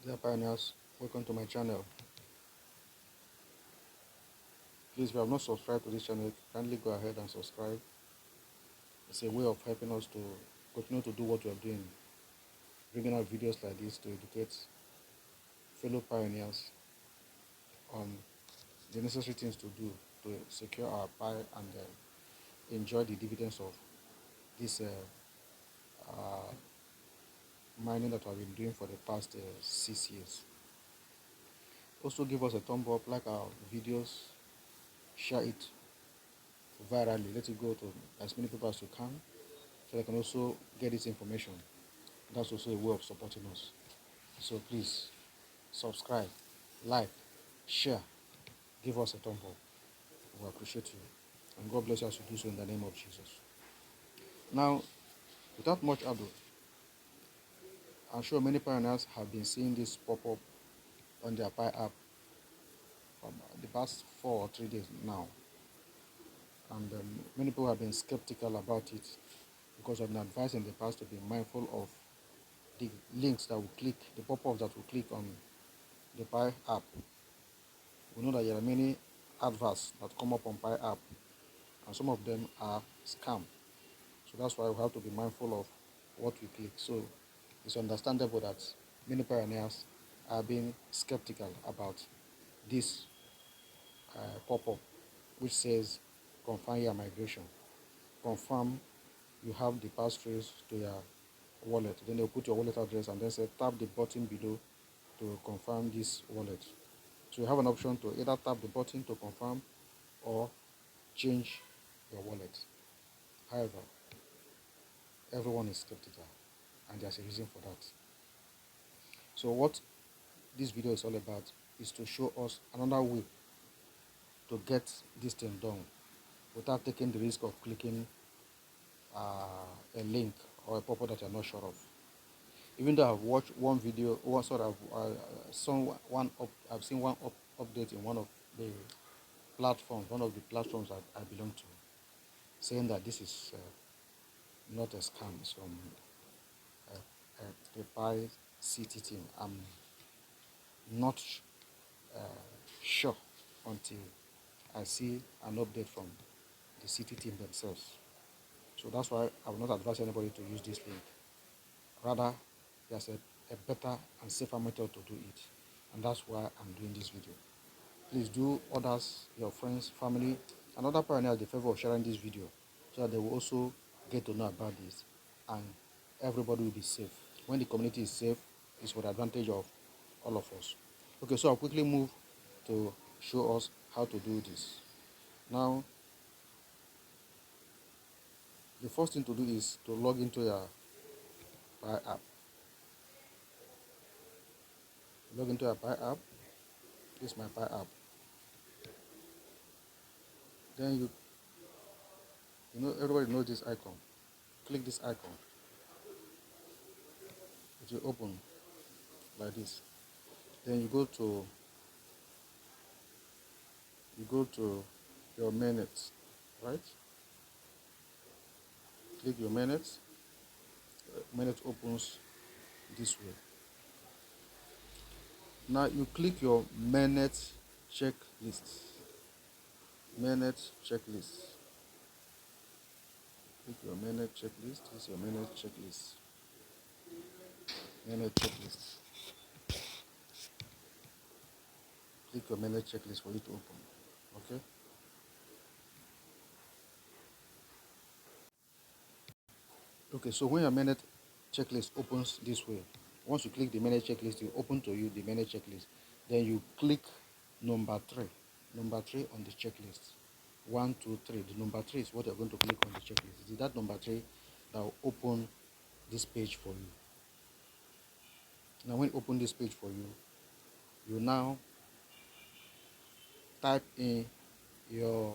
Dear pioneers, welcome to my channel. Please, if you have not subscribed to this channel, kindly go ahead and subscribe. It's a way of helping us to continue to do what we are doing, bringing out videos like this to educate fellow pioneers on the necessary things to do to secure our pie and enjoy the dividends of this mining that we have been doing for the past 6 years. Also give us a thumb up, like our videos, share it virally, let it go to as many people as you can, so they can also get this information. That's also a way of supporting us. So please subscribe, like, share, give us a thumb up. We appreciate you. And God bless you as you do so in the name of Jesus. Now, without much ado, I'm sure many pioneers have been seeing this pop up on their Pi app for the past 4 or 3 days now. And many people have been skeptical about it because I've been advised in the past to be mindful of the links that we click, the pop-ups that we click on the Pi app. We know that there are many adverts that come up on Pi app, and some of them are scam. So that's why we have to be mindful of what we click. So it's understandable that many pioneers are being skeptical about this pop-up, which says confirm your migration. Confirm you have the passphrase to your wallet. Then they'll put your wallet address and then say tap the button below to confirm this wallet. So you have an option to either tap the button to confirm or change your wallet. However, everyone is skeptical and there's a reason for that. So what this video is all about is to show us another way to get this thing done without taking the risk of clicking a link or a pop-up that you're not sure of. Even though I've watched one video, I've seen one update in one of the platforms, I belong to, saying that this is not a scam, it's from the Pi City team. I'm not sure until I see an update from the city team themselves. So that's why I will not advise anybody to use this link. Rather, there's a better and safer method to do it. And that's why I'm doing this video. Please do others, your friends, family, and other pioneers the favor of sharing this video so that they will also get to know about this and everybody will be safe. When the community is safe, it's for the advantage of all of us. Okay, so I'll quickly move to show us how to do this. Now, the first thing to do is to log into your Pi app. Log into your Pi app. This is my Pi app. Then everybody knows this icon. Click this icon. It will open like this. Then you go to your minutes, right? Click your minutes. Minute opens this way. Now you click your minute checklist. Minute checklist. Click your minute checklist. This is your minute checklist. Minute checklist. Click your minute checklist for it to open. Okay? Okay, so when your minute checklist opens this way, once you click the minute checklist, it will open to you the minute checklist. Then you click number 3. Number 3 on the checklist. 1, 2, 3. The number 3 is what you're going to click on the checklist. It's that number 3 that will open this page for you. Now when you open this page for you, you now type in your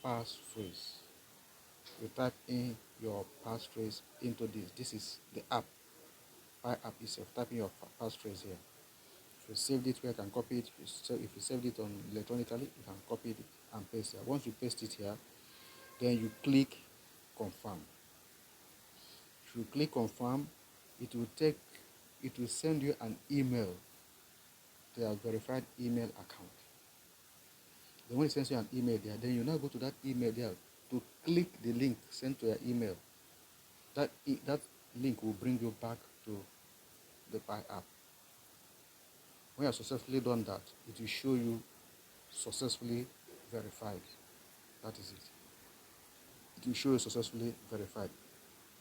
passphrase. You type in your passphrase into this. This is the app, Pi app itself. Type in your passphrase here. If you saved it, where you can copy it. If you saved it on electronically, you can copy it and paste it. Once you paste it here, then you click confirm. If you click confirm, it will send you an email their verified email account. Then when it sends you an email there, then you now go to that email there to click the link sent to your email. That link will bring you back to the Pi app. When you have successfully done that, it will show you successfully verified. That is it. It will show you successfully verified.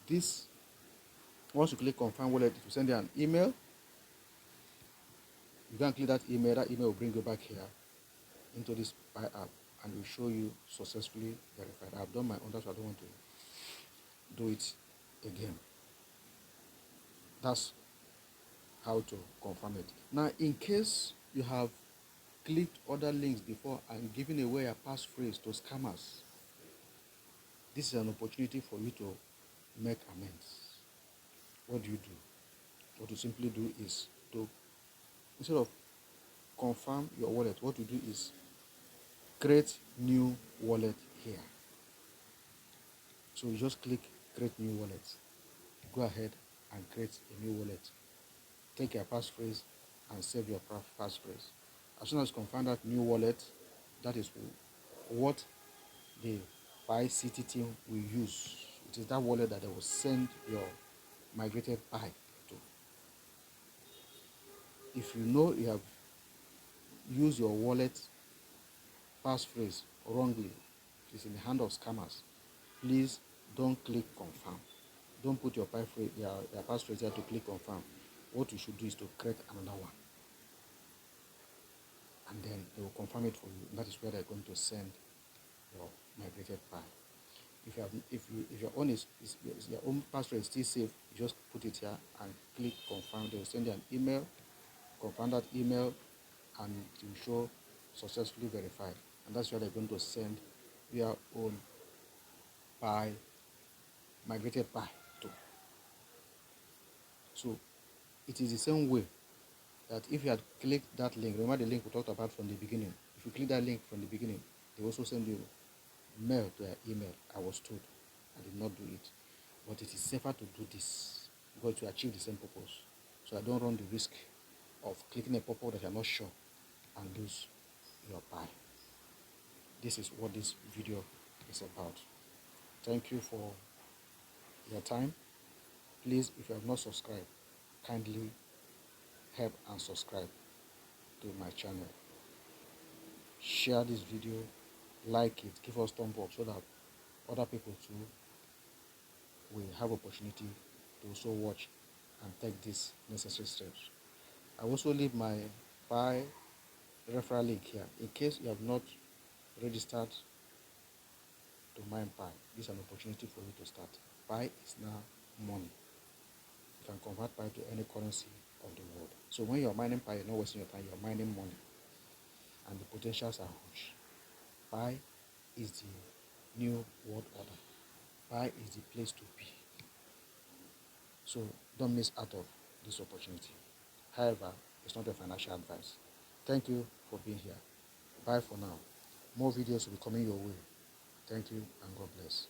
This, once you click confirm wallet, it will send you an email. You can click that email will bring you back here into this Pi app and will show you successfully verified. I've done my own, that's why I don't want to do it again. That's how to confirm it. Now, in case you have clicked other links before and given away a passphrase to scammers, this is an opportunity for you to make amends. What do? What you simply do is to, instead of confirm your wallet, what you do is create new wallet here. So you just click create new wallet. Go ahead and create a new wallet. Take your passphrase and save your passphrase. As soon as you confirm that new wallet, that is what the Pi City team will use. It is that wallet that they will send your migrated Pi to. If you know you have used your wallet passphrase wrongly, it is in the hand of scammers, please don't click confirm. Don't put your passphrase there to click confirm. What you should do is to create another one. And then they will confirm it for you. And that is where they're going to send your migrated Pi. If your own your own password is still safe, you just put it here and click confirm. They will send you an email, confirm that email, and it will show successfully verified. And that's where they're going to send your own Pi, migrated Pi to. So it is the same way that if you had clicked that link, remember the link we talked about from the beginning. If you click that link from the beginning, they also send you mail to your email. I was told I did not do it, but it is safer to do this because to achieve the same purpose. So I don't run the risk of clicking a purpose that you're not sure and lose your Pi. This is what this video is about. Thank you for your time. Please, if you have not subscribed, kindly help and subscribe to my channel. Share this video, like it, give us thumbs up so that other people too will have opportunity to also watch and take these necessary steps. I also leave my Pi referral link here in case you have not registered to mine Pi. This is an opportunity for you to start. Pi is now money. You can convert Pi to any currency of the world. So when you're mining Pi, you're not wasting your time, you're mining money. And the potentials are huge. Pi is the new world order. Pi is the place to be. So don't miss out of this opportunity. However, it's not a financial advice. Thank you for being here. Bye for now. More videos will be coming your way. Thank you and God bless.